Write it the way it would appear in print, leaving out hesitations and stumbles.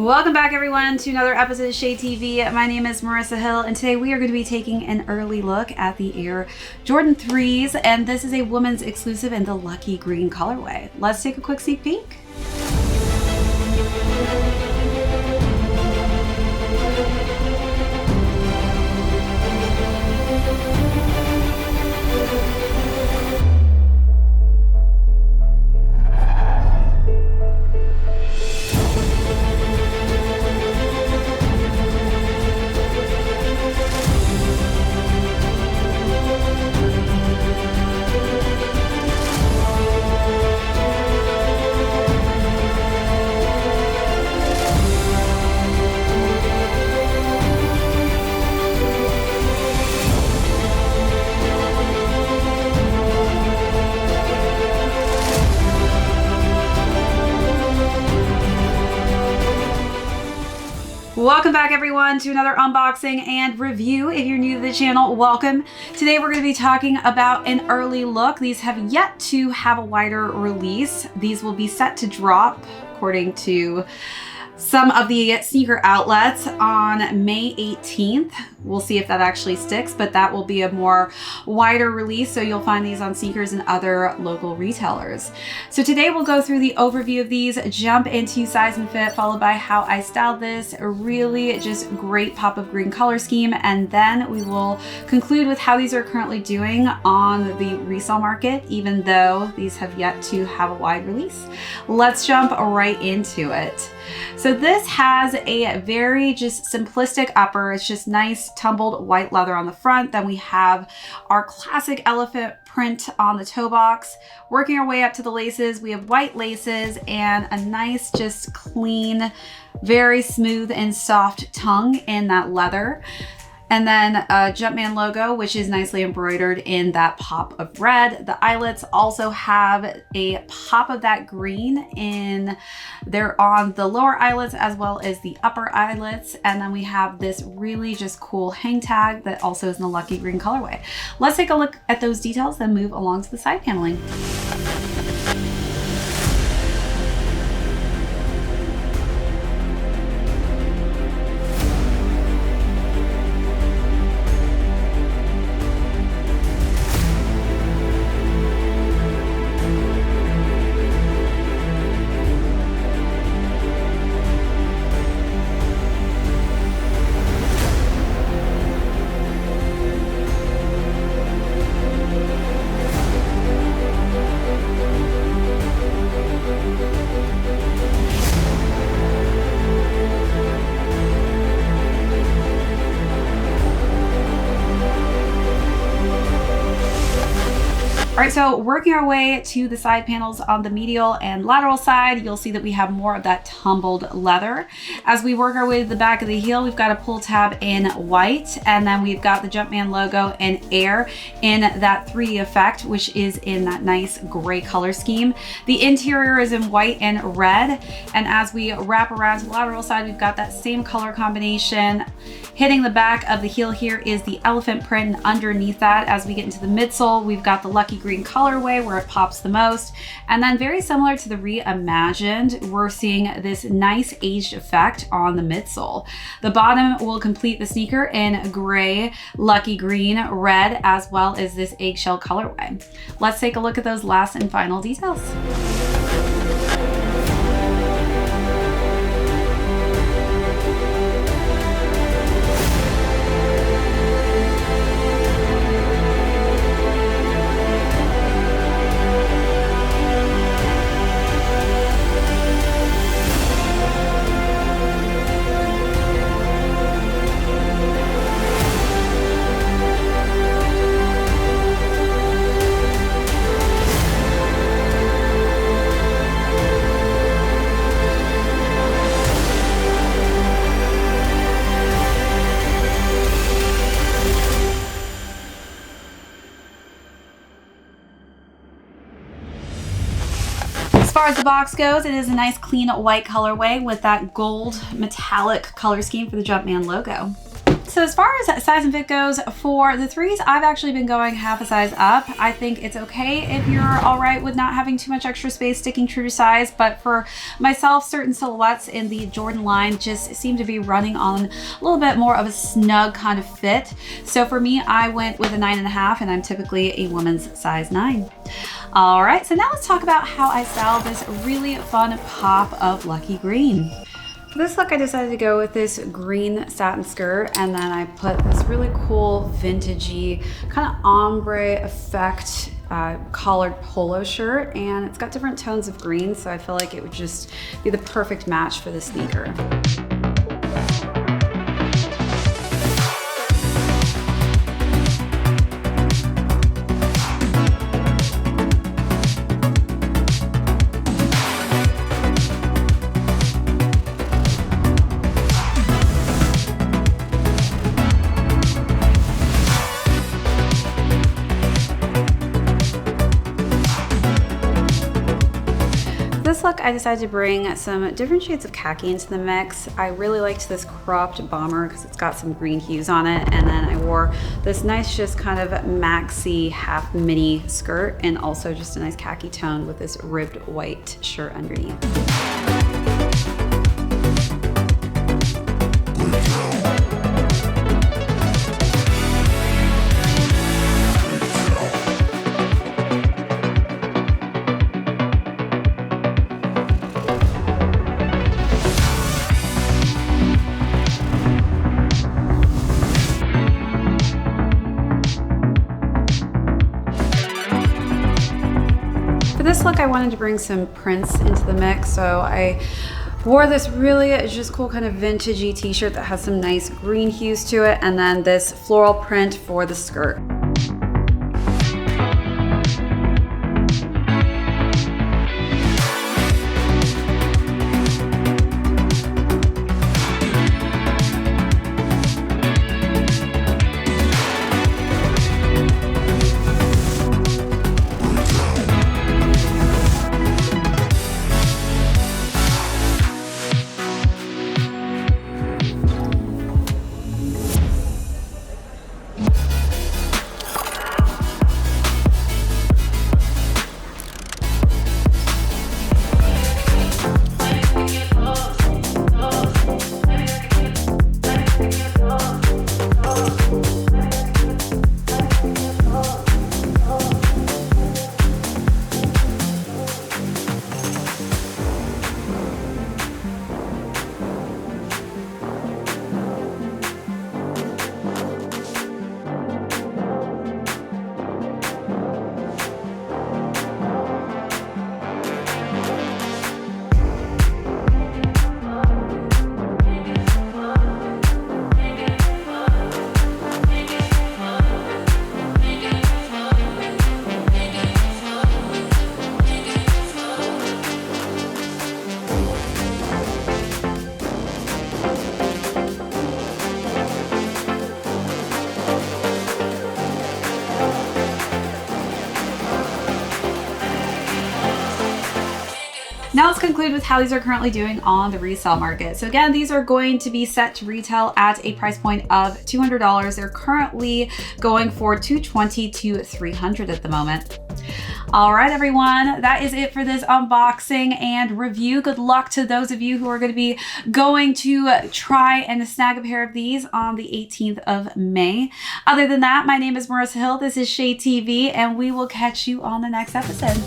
Welcome back everyone to another episode of ShadeTV. My name is Marissa Hill and today we are going to be taking an early look at the Air Jordan 3s, and this is a women's exclusive in the lucky green colorway. Let's take a quick sneak peek. Welcome back everyone to another unboxing and review. If you're new to the channel, welcome. Today we're going to be talking about an early look. These have yet to have a wider release. These will be set to drop according to some of the sneaker outlets on May 18th. We'll see if that actually sticks, but that will be a more wider release. So you'll find these on Sneakers and other local retailers. So today we'll go through the overview of these, jump into size and fit, followed by how I styled this. A really just great pop of green color scheme. And then we will conclude with how these are currently doing on the resale market, even though these have yet to have a wide release. Let's jump right into it. So this has a very just simplistic upper. It's just nice tumbled white leather on the front. Then we have our classic elephant print on the toe box. Working our way up to the laces, we have white laces and a nice, just clean, very smooth and soft tongue in that leather. And then a Jumpman logo, which is nicely embroidered in that pop of red. The eyelets also have a pop of that green they're on the lower eyelets as well as the upper eyelets. And then we have this really just cool hang tag that also is in the lucky green colorway. Let's take a look at those details, then move along to the side paneling. All right, so working our way to the side panels on the medial and lateral side, you'll see that we have more of that tumbled leather. As we work our way to the back of the heel, we've got a pull tab in white, and then we've got the Jumpman logo in Air in that 3D effect, which is in that nice gray color scheme. The interior is in white and red, and as we wrap around to the lateral side, we've got that same color combination. Hitting the back of the heel here is the elephant print, and underneath that, as we get into the midsole, we've got the lucky green colorway where it pops the most. And then very similar to the reimagined, we're seeing this nice aged effect on the midsole. The bottom will complete the sneaker in gray, lucky green, red, as well as this eggshell colorway. Let's take a look at those last and final details. As far as the box goes, it is a nice clean white colorway with that gold metallic color scheme for the Jumpman logo. So as far as size and fit goes, for the 3s, I've actually been going half a size up. I think it's okay if you're all right with not having too much extra space, sticking true to size, but for myself, certain silhouettes in the Jordan line just seem to be running on a little bit more of a snug kind of fit. So for me, I went with a 9.5, and I'm typically a woman's size 9. All right, so now let's talk about how I styled this really fun pop of lucky green. For this look, I decided to go with this green satin skirt, and then I put this really cool vintagey kind of ombre effect collared polo shirt, and it's got different tones of green, so I feel like it would just be the perfect match for the sneaker. This look, I decided to bring some different shades of khaki into the mix. I really liked this cropped bomber because it's got some green hues on it, and then I wore this nice just kind of maxi half mini skirt, and also just a nice khaki tone with this ribbed white shirt underneath. For this look, I wanted to bring some prints into the mix, so I wore this really just cool kind of vintagey t-shirt that has some nice green hues to it, and then this floral print for the skirt. Now let's conclude with how these are currently doing on the resale market. So again, these are going to be set to retail at a price point of $200. They're currently going for $220 to $300 at the moment. All right, everyone, that is it for this unboxing and review. Good luck to those of you who are going to be going to try and snag a pair of these on the 18th of May. Other than that, my name is Marissa Hill. This is ShadeTV, and we will catch you on the next episode.